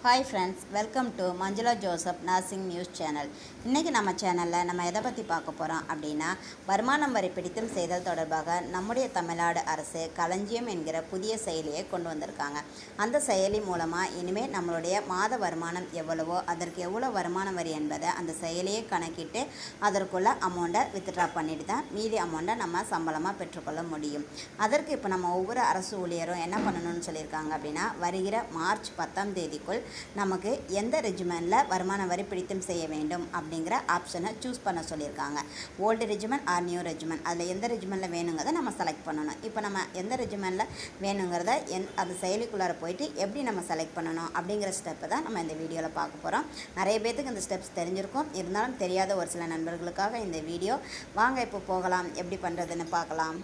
Hi friends, welcome to Manjula Joseph nursing news channel. இன்றைக்கி நம்ம சேனலில் நம்ம எதை பற்றி பார்க்க போகிறோம் அப்படின்னா, வருமானம் வரி பிடித்தம் செய்தல் தொடர்பாக நம்முடைய தமிழ்நாடு அரசு களஞ்சியம் என்கிற புதிய செயலியை கொண்டு வந்திருக்காங்க. அந்த செயலி மூலமாக இனிமேல் நம்மளுடைய மாத வருமானம் எவ்வளவோ அதற்கு எவ்வளோ வருமான வரி என்பதை அந்த செயலியை கணக்கிட்டு அதற்குள்ள அமௌண்ட்டை வித்ட்ரா பண்ணிட்டு தான் மீதி அமௌண்ட்டை நம்ம சம்பளமாக பெற்றுக்கொள்ள முடியும். அதற்கு இப்போ நம்ம ஒவ்வொரு அரசு ஊழியரும் என்ன பண்ணணும்னு சொல்லியிருக்காங்க அப்படின்னா, வருகிற மார்ச் 10ஆம் தேதிக்குள் நமக்கு எந்த ரெஜிமெண்ட்டில் வருமான வரி பிடித்தம் செய்ய வேண்டும் அப்படிங்கிற ஆப்ஷனை சூஸ் பண்ண சொல்லியிருக்காங்க. Old regiment or new regiment, அதில் எந்த ரெஜிமெண்ட்டில் வேணுங்கிறத நம்ம செலக்ட் பண்ணணும். இப்போ நம்ம எந்த ரெஜிமெண்ட்டில் வேணுங்கிறத அந்த செயலிக்குள்ளார போயிட்டு எப்படி நம்ம செலக்ட் பண்ணணும் அப்படிங்கிற ஸ்டெப்பை தான் நம்ம இந்த வீடியோவில் பார்க்க போகிறோம். நிறைய பேருக்கு இந்த ஸ்டெப்ஸ் தெரிஞ்சிருக்கும், இருந்தாலும் தெரியாத ஒரு சில நண்பர்களுக்காக இந்த வீடியோ. வாங்க இப்போ போகலாம், எப்படி பண்ணுறதுன்னு பார்க்கலாம்.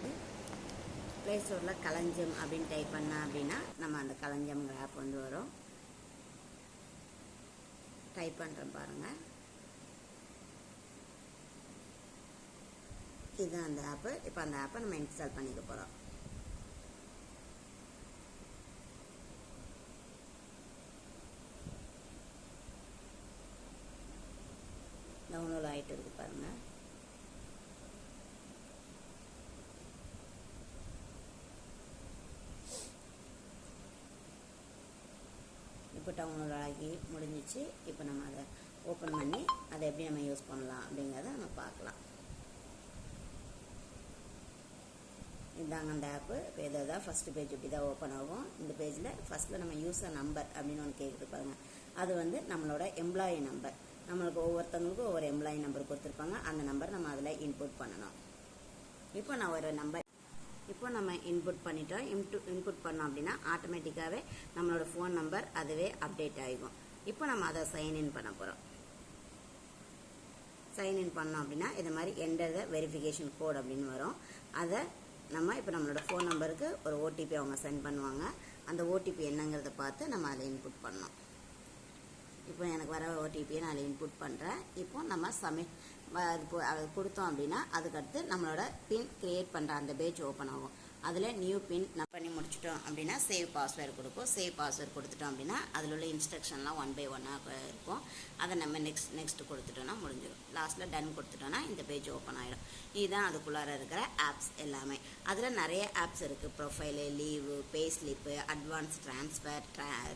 ப்ளே ஸ்டோரில் களஞ்சியம் அப்படின்னு டைப் பண்ணால் அப்படின்னா நம்ம அந்த களஞ்சியம்ங்கிற ஆப் வந்து வரும். டைப் பண்ணுறேன் பாருங்கள். இதுதான் அந்த ஆப்பு. இப்போ அந்த ஆப்பை நம்ம இன்ஸ்டால் பண்ணிக்க போகிறோம். டவுன்லோட் ஆகிட்டு இருக்கு பாருங்கள். இப்போ டவுன்லோட் ஆகி முடிஞ்சிச்சு. இப்போ நம்ம அதை ஓப்பன் பண்ணி அதை எப்படி நம்ம யூஸ் பண்ணலாம் அப்படிங்கிறத நம்ம பார்க்கலாம். இதாங்க அந்த ஆப்பு. இப்போ எதாவது ஃபஸ்ட்டு பேஜ் இப்படி தான் ஓப்பன் ஆகும். இந்த பேஜில் ஃபஸ்ட்டில் நம்ம யூசர் நம்பர் அப்படின்னு ஒன்று கேட்குது பாருங்க. அது வந்து நம்மளோட எம்ப்ளாயி நம்பர். நம்மளுக்கு ஒவ்வொருத்தவங்களுக்கும் ஒவ்வொரு எம்ப்ளாயி நம்பர் கொடுத்துருப்பாங்க. அந்த நம்பர் நம்ம அதில் இன்புட் பண்ணணும். இப்போ நான் ஒரு நம்பர் நம்ம இன்புட் பண்ணிட்டோம். இன்புட் பண்ணோம் அப்படின்னா ஆட்டோமேட்டிக்காகவே நம்மளோட ஃபோன் நம்பர் அதுவே அப்டேட் ஆகிடும். இப்போ நம்ம அதை சைன்இன் பண்ண போகிறோம். சைன்இன் பண்ணோம் அப்படின்னா இது மாதிரி என்டர் த வெரிஃபிகேஷன் கோட் அப்படின்னு வரும். அதை நம்ம இப்போ நம்மளோட ஃபோன் நம்பருக்கு ஒரு ஓடிபி அவங்க சென்ட் பண்ணுவாங்க. அந்த ஓடிபி என்னங்கிறத பார்த்து நம்ம அதை இன்புட் பண்ணோம். இப்போ எனக்கு வர ஓடிபியை நான் இன்புட் பண்ணுறேன். இப்போ நம்ம அது கொடுத்தோம் அப்படின்னா அதுக்கடுத்து நம்மளோட பின் கிரியேட் பண்ணுற அந்த பேஜ் ஓப்பன் ஆகும். அதில் நியூ பின் நம்ம பண்ணி முடிச்சிட்டோம் அப்படின்னா சேவ் பாஸ்வேர்டு கொடுப்போம். சேவ் பாஸ்வேர்டு கொடுத்துட்டோம் அப்படின்னா அதில் உள்ள இன்ஸ்ட்ரக்ஷன்லாம் 1 by 1 இருக்கும். அதை நம்ம நெக்ஸ்ட் கொடுத்துட்டோன்னா முடிஞ்சிடும். லாஸ்ட்டில் டன் கொடுத்துட்டோன்னா இந்த பேஜ் ஓப்பன் ஆகிடும். இதுதான் அதுக்குள்ளார இருக்கிற ஆப்ஸ் எல்லாமே. அதில் நிறைய ஆப்ஸ் இருக்குது. Profile, leave, pay slip, advance transfer,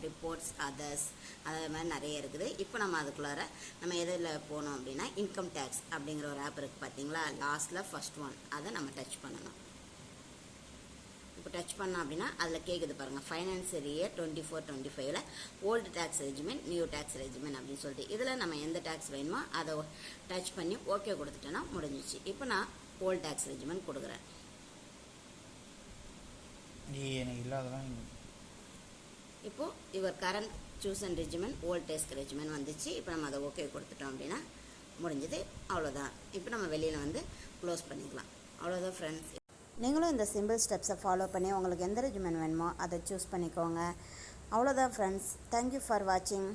reports, others, அது மாதிரி நிறைய இருக்குது. இப்போ நம்ம அதுக்குள்ளார நம்ம எதில் போனோம் அப்படின்னா இன்கம் டேக்ஸ் அப்படிங்கிற ஒரு ஆப் இருக்குது பார்த்தீங்களா, லாஸ்ட்டில் ஃபஸ்ட் ஒன். அதை நம்ம டச் பண்ணணும். இப்போ டச் பண்ணோம் அப்படின்னா அதில் கேட்குது பாருங்கள், financial year 24-25 old tax regiment, new tax regiment அப்படின்னு சொல்லிட்டு இதில் நம்ம எந்த டேக்ஸ் வேணுமோ அதை டச் பண்ணி ஓகே கொடுத்துட்டோன்னா முடிஞ்சிச்சு. இப்போ நான் ஓல்டு டேக்ஸ் ரெஜிமெண்ட் கொடுக்குறேன். இப்போது இவர் current chosen regiment old tax regiment வந்துச்சு. இப்போ நம்ம அதை ஓகே கொடுத்துட்டோம் அப்படின்னா முடிஞ்சது. அவ்வளோதான். இப்போ நம்ம வெளியில் வந்து க்ளோஸ் பண்ணிக்கலாம். அவ்வளோதான் ஃப்ரெண்ட்ஸ். நீங்களும் இந்த சிம்பிள் ஸ்டெப்ஸை ஃபாலோ பண்ணி உங்களுக்கு எந்த ரெஜிமெண்ட் வேணுமோ அதை சூஸ் பண்ணிக்கோங்க. அவ்வளோதான் ஃப்ரெண்ட்ஸ். தேங்க்யூ ஃபார் வாட்சிங்.